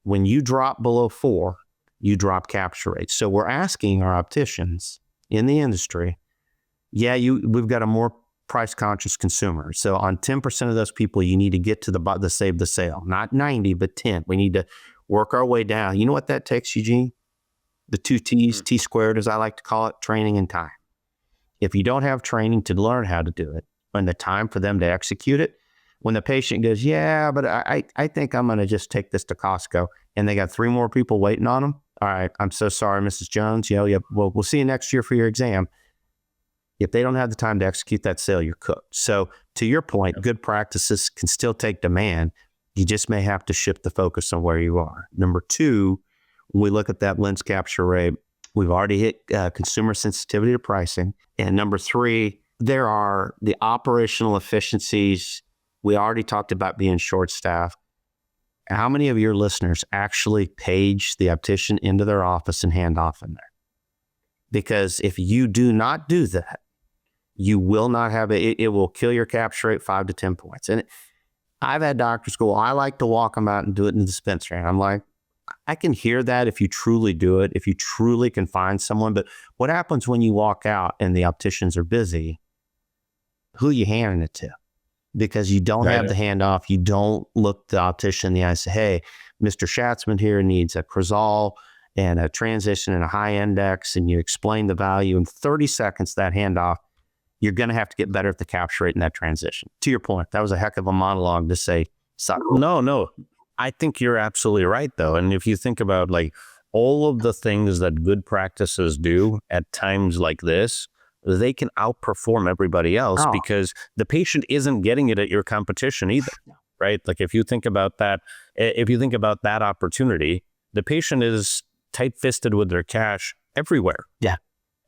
S1: When you drop below 4, you drop capture rates. So we're asking our opticians in the industry, we've got a more price conscious consumer. So on 10% of those people, you need to get to the save the sale, not 90, but 10. We need to work our way down. You know what that takes, Eugene? The 2 T's, T squared, as I like to call it, training and time. If you don't have training to learn how to do it and the time for them to execute it, when the patient goes, yeah, but I think I'm going to just take this to Costco, and they got 3 more people waiting on them. All right, I'm so sorry, Mrs. Jones. Well, we'll see you next year for your exam. If they don't have the time to execute that sale, you're cooked. So to your point, good practices can still take demand. You just may have to shift the focus on where you are. Number 2, when we look at that lens capture rate, we've already hit consumer sensitivity to pricing. And number 3, there are the operational efficiencies. We already talked about being short-staffed. How many of your listeners actually page the optician into their office and hand off in there? Because if you do not do that, you will not have it will kill your capture rate 5 to 10 points. And I've had doctors go, I like to walk them out and do it in the dispensary. And I'm like, I can hear that if you truly do it, if you truly can find someone. But what happens when you walk out and the opticians are busy? Who are you handing it to? Because you don't have the handoff. You don't look the optician in the eye and say, hey, Mr. Shatsman here needs a Crizal and a transition and a high index, and you explain the value in 30 seconds, that handoff. You're going to have to get better at the capture rate in that transition. To your point, that was a heck of a monologue to say, suck.
S2: No. I think you're absolutely right, though. And if you think about, like, all of the things that good practices do at times like this, they can outperform everybody else because the patient isn't getting it at your competition either, right? Like if you think about that opportunity, the patient is tight-fisted with their cash everywhere.
S1: Yeah.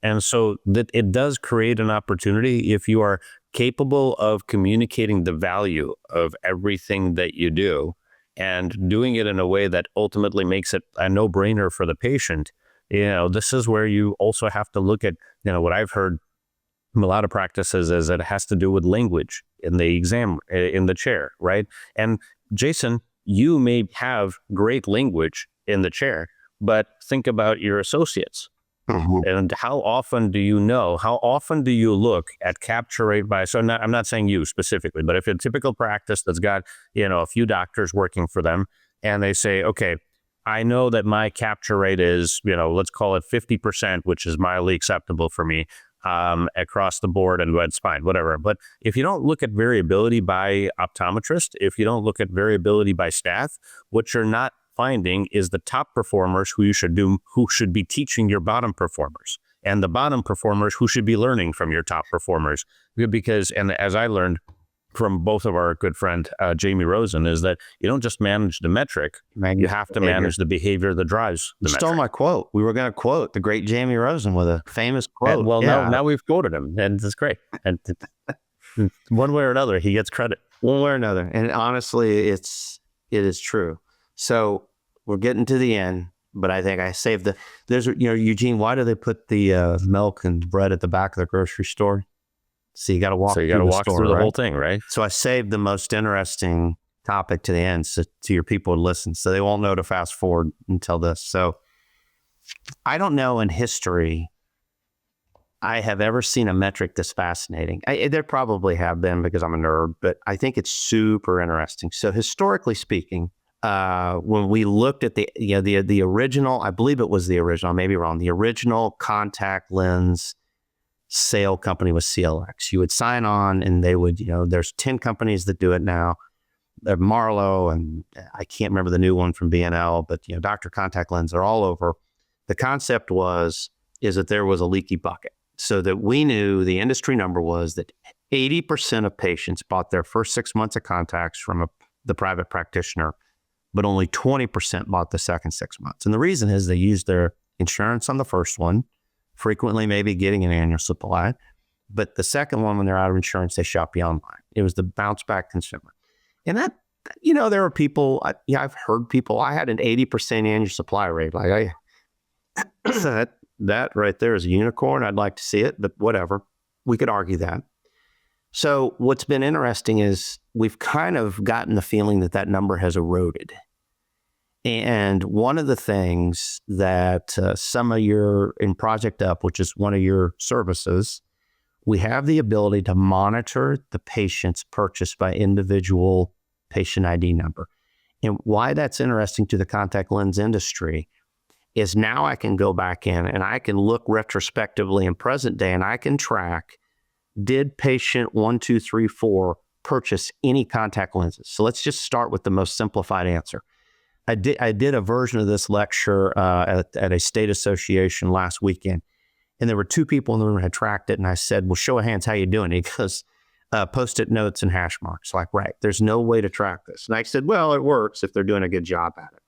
S2: And so that it does create an opportunity if you are capable of communicating the value of everything that you do and doing it in a way that ultimately makes it a no-brainer for the patient. This is where you also have to look at, what I've heard from a lot of practices is that it has to do with language in the exam, in the chair, right? And Jason, you may have great language in the chair, but think about your associates. And how often do you look at capture rate by, I'm not saying you specifically, but if a typical practice that's got, a few doctors working for them and they say, okay, I know that my capture rate is, let's call it 50%, which is mildly acceptable for me across the board, and it's fine, whatever. But if you don't look at variability by optometrist, if you don't look at variability by staff, what you're not finding is the top performers who should be teaching your bottom performers, and the bottom performers who should be learning from your top performers. Because, and as I learned from both of our good friend, Jamie Rosen, is that you don't just manage the metric, you have to manage the behavior that drives the metric.
S1: Stole my quote. We were going to quote the great Jamie Rosen with a famous quote.
S2: Now we've quoted him, and it's great. And one way or another, he gets credit.
S1: One way or another. And honestly, it is true. So we're getting to the end, but I think I saved Eugene, why do they put the milk and bread at the back of the grocery store? So you got to walk through the
S2: whole thing, right?
S1: So I saved the most interesting topic to the end to your people to listen, so they won't know to fast forward until this. So I don't know in history I have ever seen a metric this fascinating. There probably have been because I'm a nerd, but I think it's super interesting. So historically speaking, when we looked at the original, I believe it was the original, I may be wrong, the original contact lens sale company was CLX. You would sign on and they would, there's 10 companies that do it now. Marlowe, and I can't remember the new one from BNL, but Dr. Contact Lens, they're all over. The concept is that there was a leaky bucket, so that we knew the industry number was that 80% of patients bought their first 6 months of contacts from the private practitioner, but only 20% bought the second 6 months. And the reason is they used their insurance on the first one, frequently maybe getting an annual supply, but the second one, when they're out of insurance, they shop you online. It was the bounce back consumer. And that, there are people, I've heard people, I had an 80% annual supply rate. Like that right there is a unicorn. I'd like to see it, but whatever. We could argue that. So what's been interesting is we've kind of gotten the feeling that number has eroded. And one of the things that in Project Up, which is one of your services, we have the ability to monitor the patient's purchase by individual patient ID number. And why that's interesting to the contact lens industry is now I can go back in and I can look retrospectively in present day and I can track, did patient 1, 2, 3, 4 purchase any contact lenses? So let's just start with the most simplified answer. I did a version of this lecture at a state association last weekend, and there were 2 people in the room who had tracked it, and I said, well, show of hands, how you doing? He goes, Post-it notes and hash marks. Like, right, there's no way to track this. And I said, well, it works if they're doing a good job at it.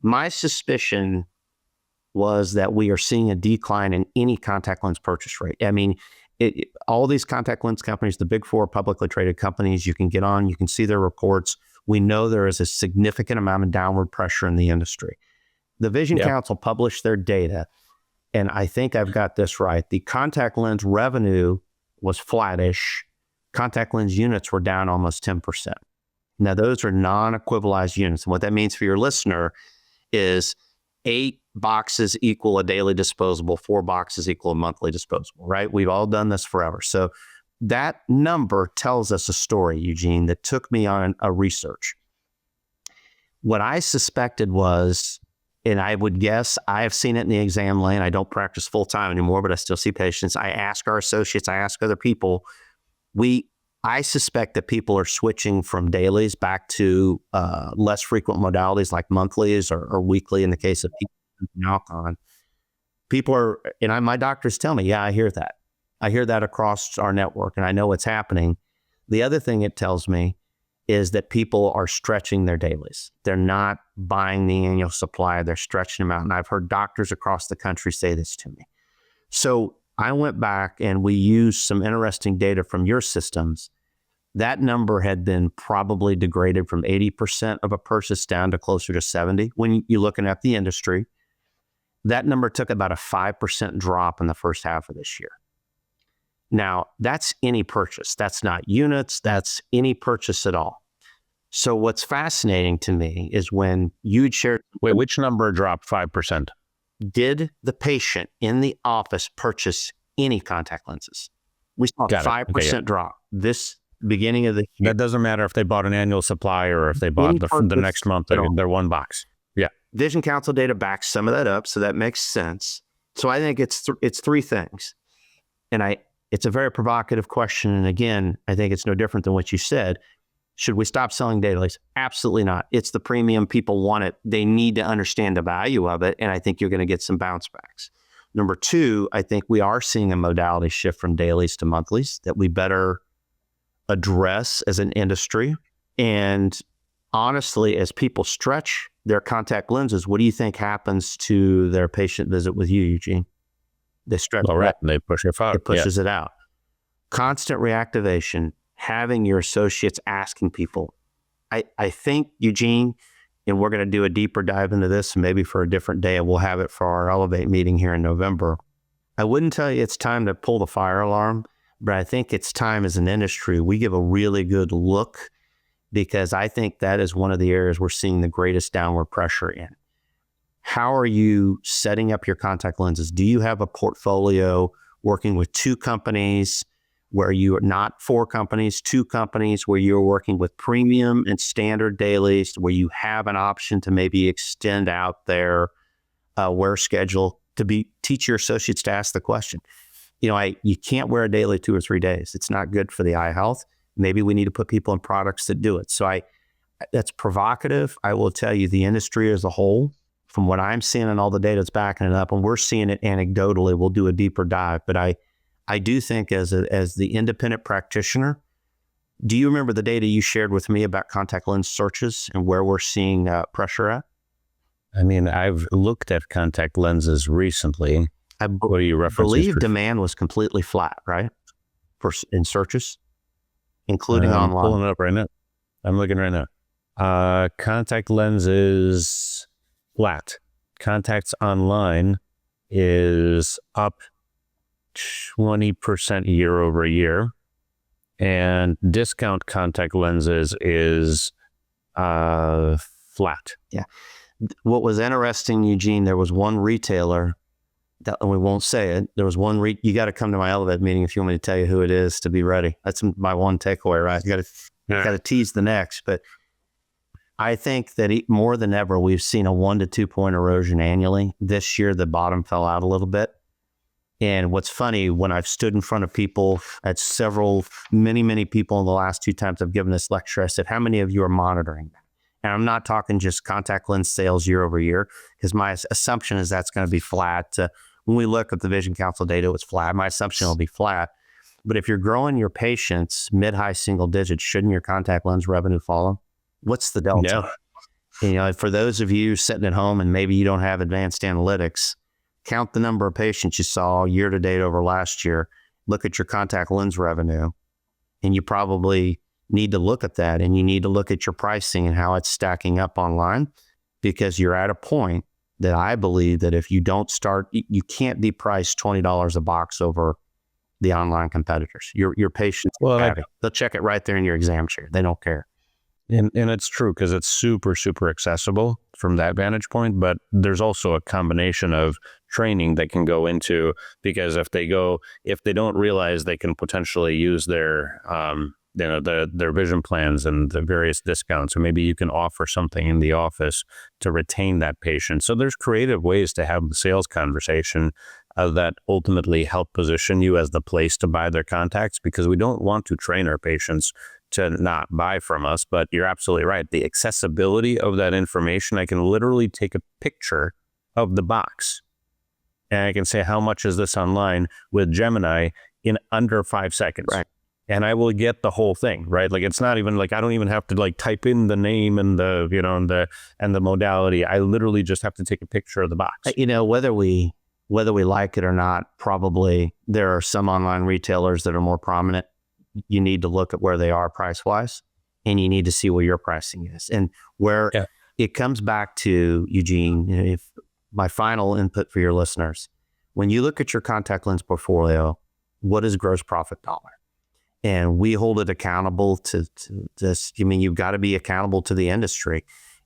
S1: My suspicion was that we are seeing a decline in any contact lens purchase rate. I mean, all these contact lens companies, the big 4 publicly traded companies, you can get on, you can see their reports. We know there is a significant amount of downward pressure in the industry. The Vision Council published their data, and I think I've got this right. The contact lens revenue was flattish. Contact lens units were down almost 10%. Now, those are non-equivalized units. And what that means for your listener is 8 boxes equal a daily disposable, 4 boxes equal a monthly disposable, right? We've all done this forever. So that number tells us a story, Eugene, that took me on a research. What I suspected was, and I would guess, I have seen it in the exam lane. I don't practice full time anymore, but I still see patients. I ask our associates, I ask other people. I suspect that people are switching from dailies back to less frequent modalities like monthlies or weekly in the case of people and Alcon. People are, and my doctors tell me, yeah, I hear that. I hear that across our network, and I know it's happening. The other thing it tells me is that people are stretching their dailies. They're not buying the annual supply. They're stretching them out. And I've heard doctors across the country say this to me. So I went back and we used some interesting data from your systems. That number had been probably degraded from 80% of a purchase down to closer to 70. When you're looking at the industry, that number took about a 5% drop in the first half of this year. Now, that's any purchase. That's not units. That's any purchase at all. So what's fascinating to me is when you shared...
S2: Wait, which number dropped 5%?
S1: Did the patient in the office purchase any contact lenses? We saw a 5% drop this beginning of the year.
S2: That doesn't matter if they bought an annual supply or if they bought the next month, they're one box. Yeah.
S1: Vision Council data backs some of that up, so that makes sense. So I think it's three things. And it's a very provocative question. And again, I think it's no different than what you said. Should we stop selling dailies? Absolutely not. It's the premium. People want it. They need to understand the value of it. And I think you're going to get some bounce backs. Number two, I think we are seeing a modality shift from dailies to monthlies that we better address as an industry. And honestly, as people stretch their contact lenses, what do you think happens to their patient visit with you, Eugene? They stretch it out.
S2: They push it out.
S1: It pushes it out. Constant reactivation, having your associates asking people. I think, Eugene, and we're going to do a deeper dive into this, maybe for a different day, and we'll have it for our Elevate meeting here in November. I wouldn't tell you it's time to pull the fire alarm, but I think it's time as an industry, we give a really good look, because I think that is one of the areas we're seeing the greatest downward pressure in. How are you setting up your contact lenses? Do you have a portfolio working with two companies where you are not four companies, two companies where you're working with premium and standard dailies, where you have an option to maybe extend out their wear schedule to teach your associates to ask the question? You can't wear a daily 2 or 3 days. It's not good for the eye health. Maybe we need to put people in products that do it. So that's provocative. I will tell you, the industry as a whole, from what I'm seeing and all the data that's backing it up, and we're seeing it anecdotally, we'll do a deeper dive. But I do think as the independent practitioner, do you remember the data you shared with me about contact lens searches and where we're seeing pressure at?
S2: I mean, I've looked at contact lenses recently. What are you referencing? I believe
S1: demand was completely flat, right? In searches, including online.
S2: I'm pulling it up right now. I'm looking right now. Contact lenses flat. Contacts online is up 20% year over year, and discount contact lenses is flat.
S1: Yeah. What was interesting, Eugene, there was one retailer that, and we won't say it. There was one you got to come to my Elevate meeting if you want me to tell you who it is to be ready. That's my one takeaway, right? You got to tease the next, but I think that more than ever, we've seen a 1 to 2 point erosion annually. This year, the bottom fell out a little bit. And what's funny, when I've stood in front of people at many people in the last 2 times I've given this lecture, I said, how many of you are monitoring that? And I'm not talking just contact lens sales year over year, because my assumption is that's going to be flat. When we look at the Vision Council data, it's flat. My assumption will be flat. But if you're growing your patients mid-high single digits, shouldn't your contact lens revenue follow? What's the delta? Yeah. For those of you sitting at home and maybe you don't have advanced analytics, count the number of patients you saw year to date over last year, look at your contact lens revenue, and you probably need to look at that, and you need to look at your pricing and how it's stacking up online, because you're at a point that I believe that if you don't start, you can't be priced $20 a box over the online competitors. Your patients, they'll check it right there in your exam chair. They don't care.
S2: And it's true, because it's super, super accessible from that vantage point. But there's also a combination of training that can go into, because if they don't realize they can potentially use their vision plans and the various discounts, or maybe you can offer something in the office to retain that patient. So there's creative ways to have the sales conversation that ultimately help position you as the place to buy their contacts, because we don't want to train our patients to not buy from us. But you're absolutely right. The accessibility of that information, I can literally take a picture of the box. And I can say, how much is this online with Gemini in under 5 seconds?
S1: Right.
S2: And I will get the whole thing, right? Like, it's not even like, I don't even have to like type in the name and the, you know, and the modality. I literally just have to take a picture of the box.
S1: You know, whether we like it or not, probably there are some online retailers that are more prominent. You need to look at where they are price-wise, and you need to see where your pricing is. And where it comes back to, Eugene, you know, if my final input for your listeners, when you look at your contact lens portfolio, what is gross profit dollar? And we hold it accountable to this. I mean, you've got to be accountable to the industry.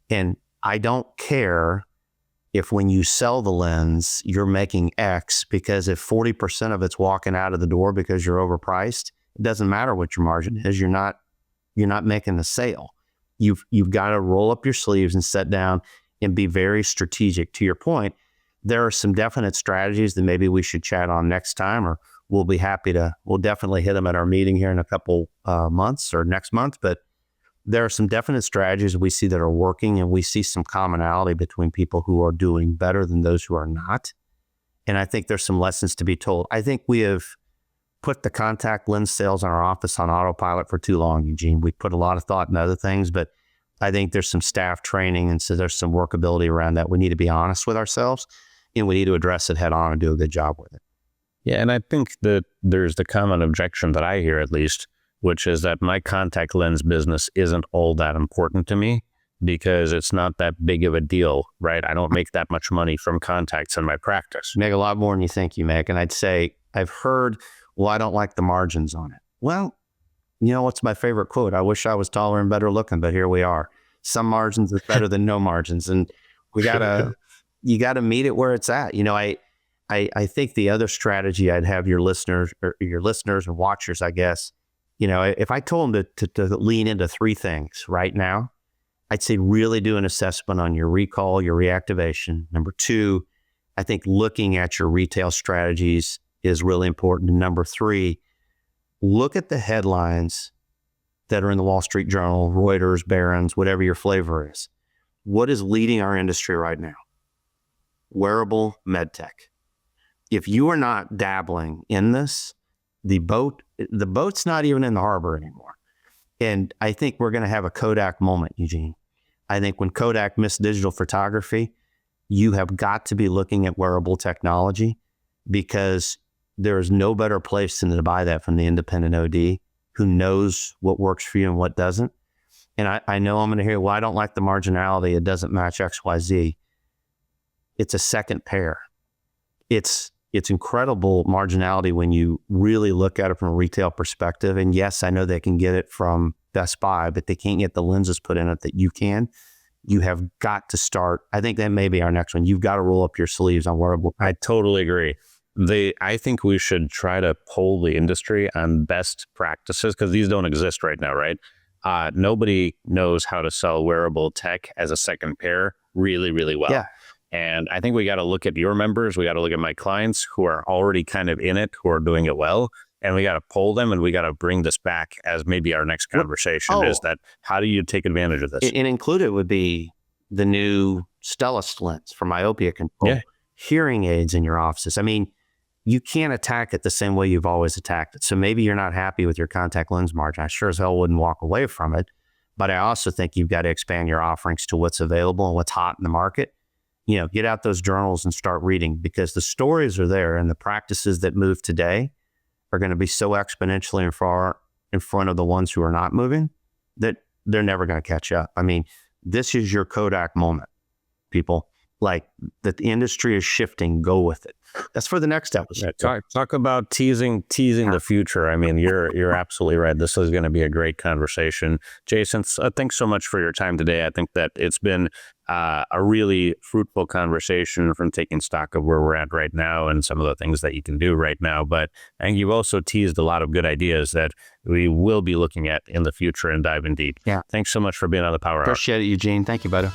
S1: And I don't care if when you sell the lens, you're making X, because if 40% of it's walking out of the door because you're overpriced, it doesn't matter what your margin is. You're not making the sale. You've got to roll up your sleeves and sit down and be very strategic. To your point, there are some definite strategies that maybe we should chat on next time, or we'll definitely hit them at our meeting here in a couple months or next month. But there are some definite strategies we see that are working, and we see some commonality between people who are doing better than those who are not. And I think there's some lessons to be told. I think we have put the contact lens sales in our office on autopilot for too long, Eugene. We put a lot of thought in other things, but I think there's some staff training, and so there's some workability around that. We need to be honest with ourselves, and we need to address it head on and do a good job with it.
S2: Yeah, and I think that there's the common objection that I hear, at least, which is that my contact lens business isn't all that important to me because it's not that big of a deal, right? I don't make that much money from contacts in my practice.
S1: You make a lot more than you think you make. And I'd say, I've heard, well, I don't like the margins on it. Well, you know, what's my favorite quote? I wish I was taller and better looking, but here we are. Some margins is better than no margins. And you gotta meet it where it's at. You know, I think the other strategy I'd have your listeners and watchers, I guess, you know, if I told them to lean into 3 things right now, I'd say really do an assessment on your recall, your reactivation. Number 2, I think looking at your retail strategies is really important. And number 3, look at the headlines that are in the Wall Street Journal, Reuters, Barron's, whatever your flavor is. What is leading our industry right now? Wearable medtech. If you are not dabbling in this, the boat's not even in the harbor anymore. And I think we're going to have a Kodak moment, Eugene. I think when Kodak missed digital photography, you have got to be looking at wearable technology, because there is no better place than to buy that from the independent OD who knows what works for you and what doesn't. And I know I'm going to hear, well, I don't like the marginality. It doesn't match XYZ. It's a second pair. It's incredible marginality when you really look at it from a retail perspective. And yes, I know they can get it from Best Buy, but they can't get the lenses put in it that you can. You have got to start. I think that may be our next one. You've got to roll up your sleeves on wearable.
S2: I totally agree. I think we should try to poll the industry on best practices, because these don't exist right now, right? Nobody knows how to sell wearable tech as a second pair really, really well.
S1: Yeah.
S2: And I think we got to look at your members. We got to look at my clients who are already kind of in it, who are doing it well. And we got to poll them, and we got to bring this back as maybe our next conversation is that, how do you take advantage of this?
S1: And included would be the new Stellest lens for myopia control, hearing aids in your offices. I mean, you can't attack it the same way you've always attacked it. So maybe you're not happy with your contact lens margin. I sure as hell wouldn't walk away from it. But I also think you've got to expand your offerings to what's available and what's hot in the market. You know, get out those journals and start reading, because the stories are there, and the practices that move today are going to be so exponentially far in front of the ones who are not moving that they're never going to catch up. I mean, this is your Kodak moment, people. Like, that the industry is shifting, go with it. That's for the next episode.
S2: Talk about teasing the future. I mean, you're absolutely right. This is going to be a great conversation. Jason, thanks so much for your time today. I think that it's been a really fruitful conversation from taking stock of where we're at right now and some of the things that you can do right now. But I think you've also teased a lot of good ideas that we will be looking at in the future and dive in deep.
S1: Yeah.
S2: Thanks so much for being on the Power Hour.
S1: Appreciate it, Eugene. Thank you, buddy.